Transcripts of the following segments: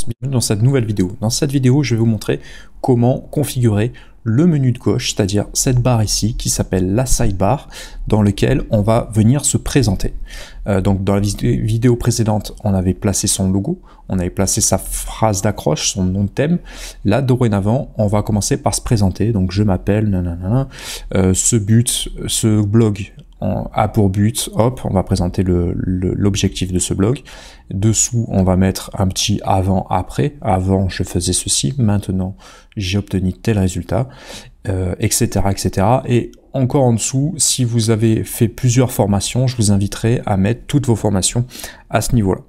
Bienvenue dans cette nouvelle vidéo. Dans cette vidéo, je vais vous montrer comment configurer le menu de gauche, c'est-à-dire cette barre ici qui s'appelle la sidebar, dans lequel on va venir se présenter. Donc dans la vidéo précédente, on avait placé son logo, on avait placé sa phrase d'accroche, son nom de thème. Là, dorénavant, on va commencer par se présenter. Donc je m'appelle, nanana, ce blog a pour but, hop, on va présenter l'objectif de ce blog. Dessous, on va mettre un petit avant, après. Avant, je faisais ceci, maintenant, j'ai obtenu tel résultat, etc., etc. Et encore en dessous, si vous avez fait plusieurs formations, je vous inviterai à mettre toutes vos formations à ce niveau-là.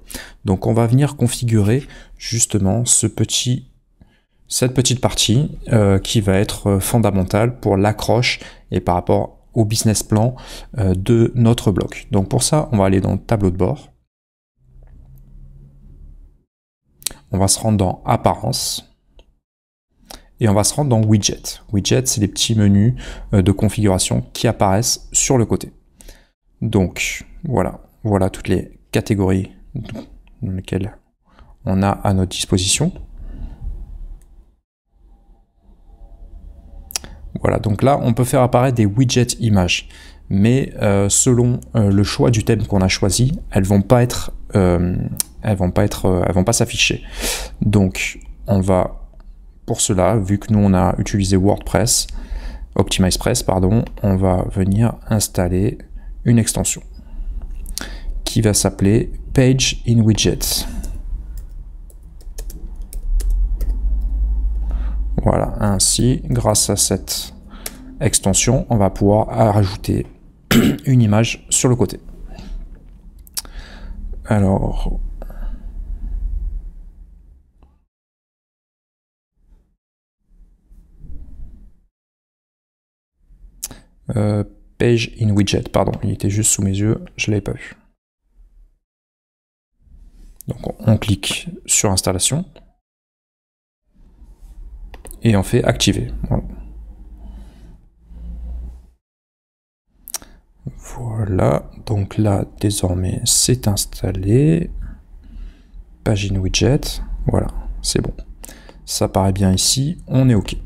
Donc, on va venir configurer justement cette petite partie qui va être fondamentale pour l'accroche et par rapport au business plan de notre blog. Donc pour ça, on va aller dans le tableau de bord. On va se rendre dans Apparence. Et on va se rendre dans Widget. Widget, c'est les petits menus de configuration qui apparaissent sur le côté. Donc voilà toutes les catégories dans lesquelles on a à notre disposition. Voilà, donc là, on peut faire apparaître des widgets images, mais selon le choix du thème qu'on a choisi, elles vont pas s'afficher. Donc, on va, pour cela, vu que nous on a utilisé WordPress, OptimizePress, pardon, on va venir installer une extension qui va s'appeler Page in Widgets. Voilà, ainsi, grâce à cette extension, on va pouvoir rajouter une image sur le côté. Alors, Page in Widget, pardon, il était juste sous mes yeux, je ne l'avais pas vu. Donc on clique sur Installation. Et on fait activer. Voilà, donc là désormais c'est installé. Pagine widget, voilà, c'est bon. Ça paraît bien ici, on est OK.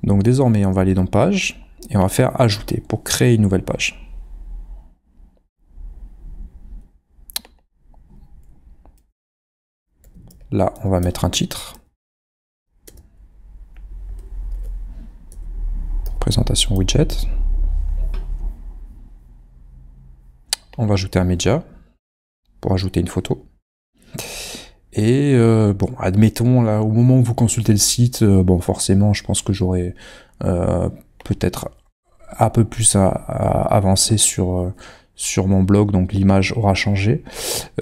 Donc désormais on va aller dans page et on va faire ajouter pour créer une nouvelle page. Là, on va mettre un titre. Présentation widget. On va ajouter un média pour ajouter une photo. Et bon, admettons, là, au moment où vous consultez le site, bon, forcément, je pense que j'aurai peut-être un peu plus à avancer sur mon blog, donc l'image aura changé.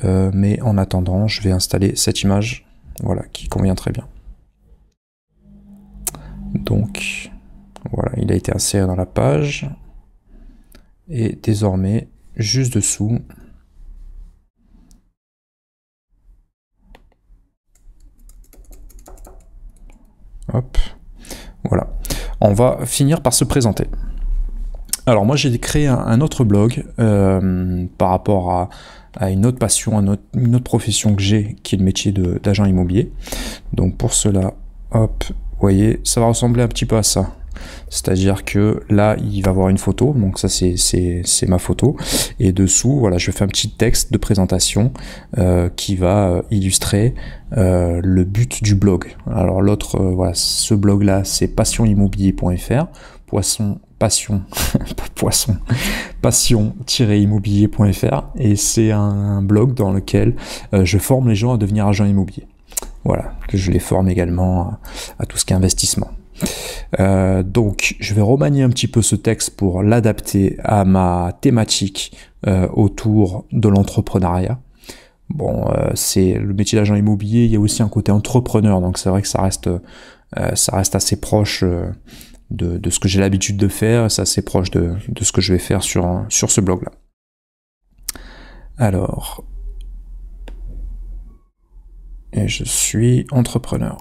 Mais en attendant, je vais installer cette image, voilà, qui convient très bien. Donc, voilà, il a été inséré dans la page. Et désormais, juste dessous, hop, voilà. On va finir par se présenter. Alors moi j'ai créé un autre blog par rapport à une autre passion, une autre profession que j'ai, qui est le métier d'agent immobilier. Donc pour cela, hop, vous voyez, ça va ressembler un petit peu à ça. C'est-à-dire que là, il va avoir une photo, donc ça c'est ma photo, et dessous, voilà, je fais un petit texte de présentation qui va illustrer le but du blog. Alors l'autre, voilà, ce blog-là, c'est passionimmobilier.fr, passion-immobilier.fr, et c'est un blog dans lequel je forme les gens à devenir agents immobiliers. Voilà, que je les forme également à tout ce qui est investissement. Donc je vais remanier un petit peu ce texte pour l'adapter à ma thématique autour de l'entrepreneuriat. Bon, c'est le métier d'agent immobilier, il y a aussi un côté entrepreneur, donc c'est vrai que ça reste assez proche de ce que j'ai l'habitude de faire, c'est assez proche de ce que je vais faire sur ce blog-là. Alors, et je suis entrepreneur.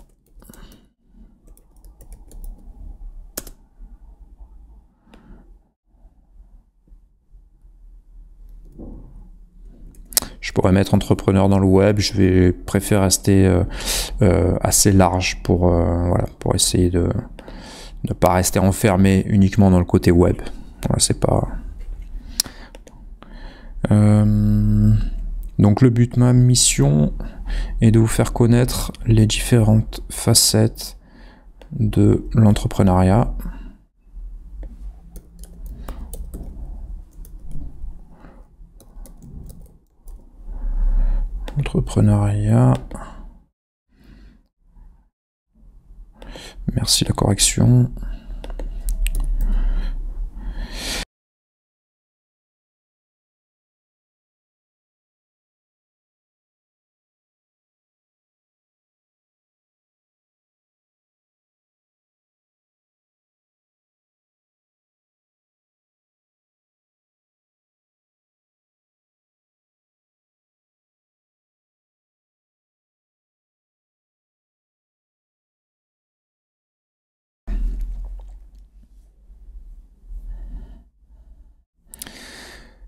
Je pourrais mettre entrepreneur dans le web, je vais préférer rester assez large pour, voilà, pour essayer de ne pas rester enfermé uniquement dans le côté web. Voilà, c'est pas... donc le but de ma mission est de vous faire connaître les différentes facettes de l'entrepreneuriat. Merci la correction.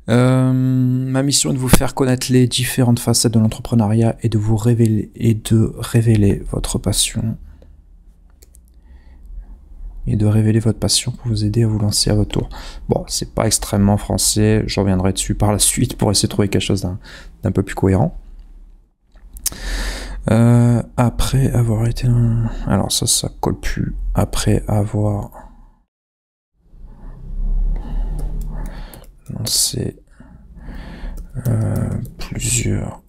Ma mission est de vous faire connaître les différentes facettes de l'entrepreneuriat et de vous révéler votre passion. Et de révéler votre passion pour vous aider à vous lancer à votre tour. Bon, c'est pas extrêmement français, je reviendrai dessus par la suite pour essayer de trouver quelque chose d'un peu plus cohérent. Après avoir été... Alors ça colle plus. Après avoir lancé plusieurs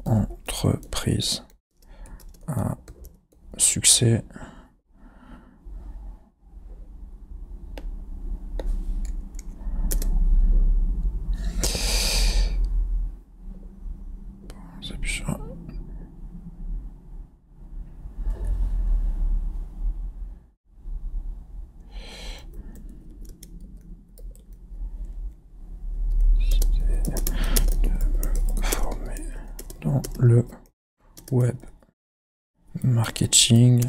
entreprises à succès, dans le web marketing,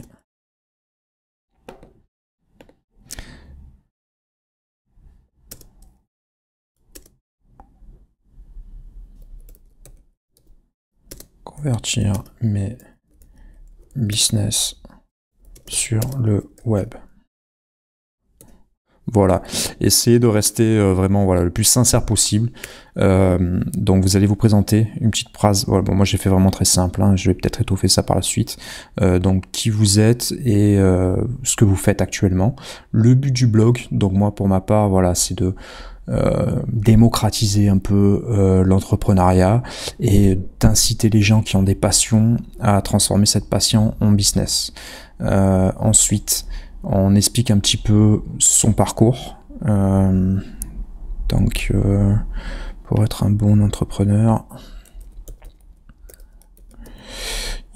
convertir mes business sur le web. Voilà, essayez de rester vraiment voilà, le plus sincère possible. Donc vous allez vous présenter une petite phrase. Voilà, bon, moi j'ai fait vraiment très simple, hein, je vais peut-être étoffer ça par la suite. Donc qui vous êtes et ce que vous faites actuellement. Le but du blog, donc moi pour ma part, voilà, c'est de démocratiser un peu l'entrepreneuriat et d'inciter les gens qui ont des passions à transformer cette passion en business. Ensuite, on explique un petit peu son parcours. Donc, pour être un bon entrepreneur,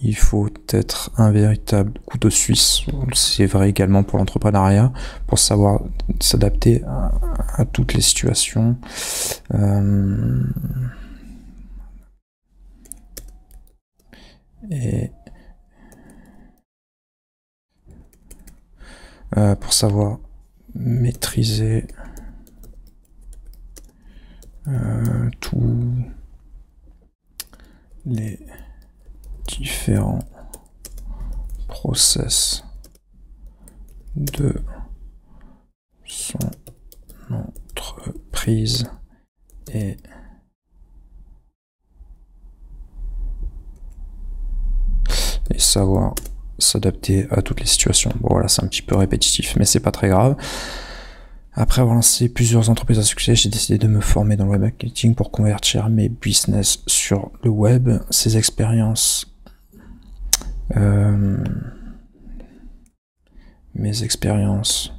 il faut être un véritable couteau suisse. C'est vrai également pour l'entrepreneuriat, pour savoir s'adapter à toutes les situations. Et pour savoir maîtriser tous les différents process de son entreprise et savoir s'adapter à toutes les situations. Bon voilà, c'est un petit peu répétitif, mais c'est pas très grave. Après avoir lancé plusieurs entreprises à succès, j'ai décidé de me former dans le web marketing pour convertir mes business sur le web. Ces expériences, mes expériences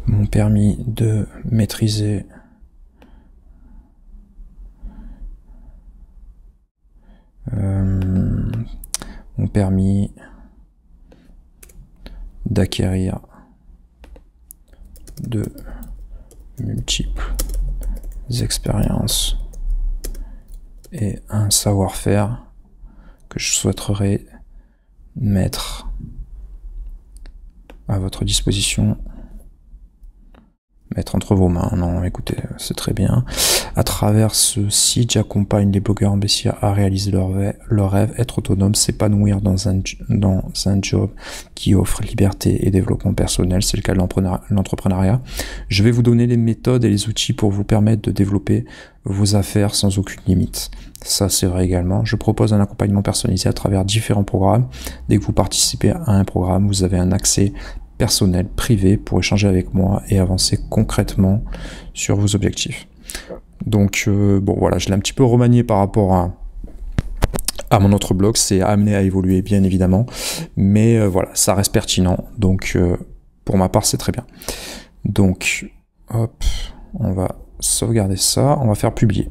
m'ont permis de maîtriser m'ont permis d'acquérir de multiples expériences et un savoir-faire que je souhaiterais mettre à votre disposition mettre entre vos mains. Non, écoutez, c'est très bien. À travers ce site, j'accompagne les blogueurs imbéciles à réaliser leur rêve, être autonome, s'épanouir dans un job qui offre liberté et développement personnel. C'est le cas de l'entrepreneuriat. Je vais vous donner les méthodes et les outils pour vous permettre de développer vos affaires sans aucune limite. Ça, c'est vrai également. Je propose un accompagnement personnalisé à travers différents programmes. Dès que vous participez à un programme, vous avez un accès personnel, privé, pour échanger avec moi et avancer concrètement sur vos objectifs. Donc, bon, voilà, je l'ai un petit peu remanié par rapport à mon autre blog. C'est amené à évoluer, bien évidemment. Mais voilà, ça reste pertinent. Donc, pour ma part, c'est très bien. Donc, hop, on va sauvegarder ça. On va faire publier.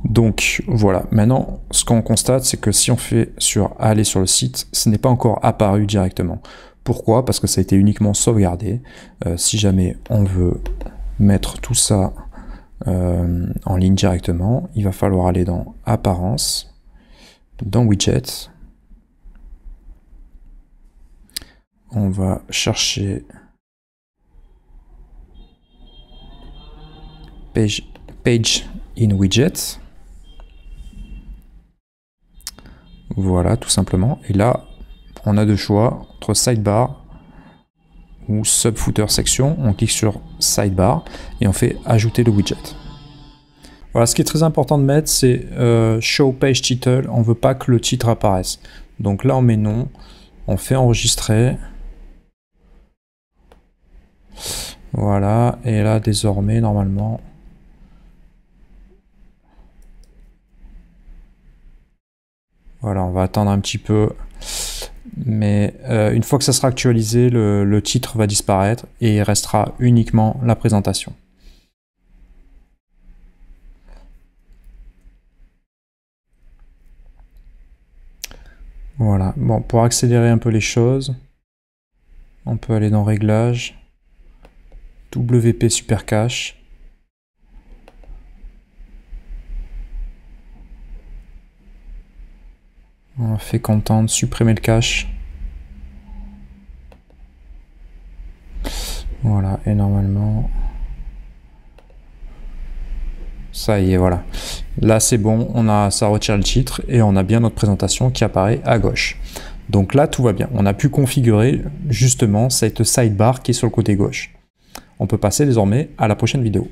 Donc voilà, maintenant ce qu'on constate, c'est que si on fait aller sur le site, ce n'est pas encore apparu directement. Pourquoi? Parce que ça a été uniquement sauvegardé. Si jamais on veut mettre tout ça en ligne directement, il va falloir aller dans Apparence, dans Widget. On va chercher Page in Widget. Voilà, tout simplement. Et là, on a deux choix entre Sidebar ou Subfooter Section. On clique sur Sidebar et on fait Ajouter le widget. Voilà, ce qui est très important de mettre, c'est Show Page Title. On ne veut pas que le titre apparaisse. Donc là, on met non. On fait enregistrer. Voilà. Et là, désormais, normalement... Voilà, on va attendre un petit peu, mais une fois que ça sera actualisé, le titre va disparaître et il restera uniquement la présentation. Voilà, bon, pour accélérer un peu les choses, on peut aller dans Réglages, WP Super Cache. On fait content, supprimer le cache. Voilà, et normalement, ça y est, voilà. Là, c'est bon, ça retire le titre et on a bien notre présentation qui apparaît à gauche. Donc là, tout va bien. On a pu configurer justement cette sidebar qui est sur le côté gauche. On peut passer désormais à la prochaine vidéo.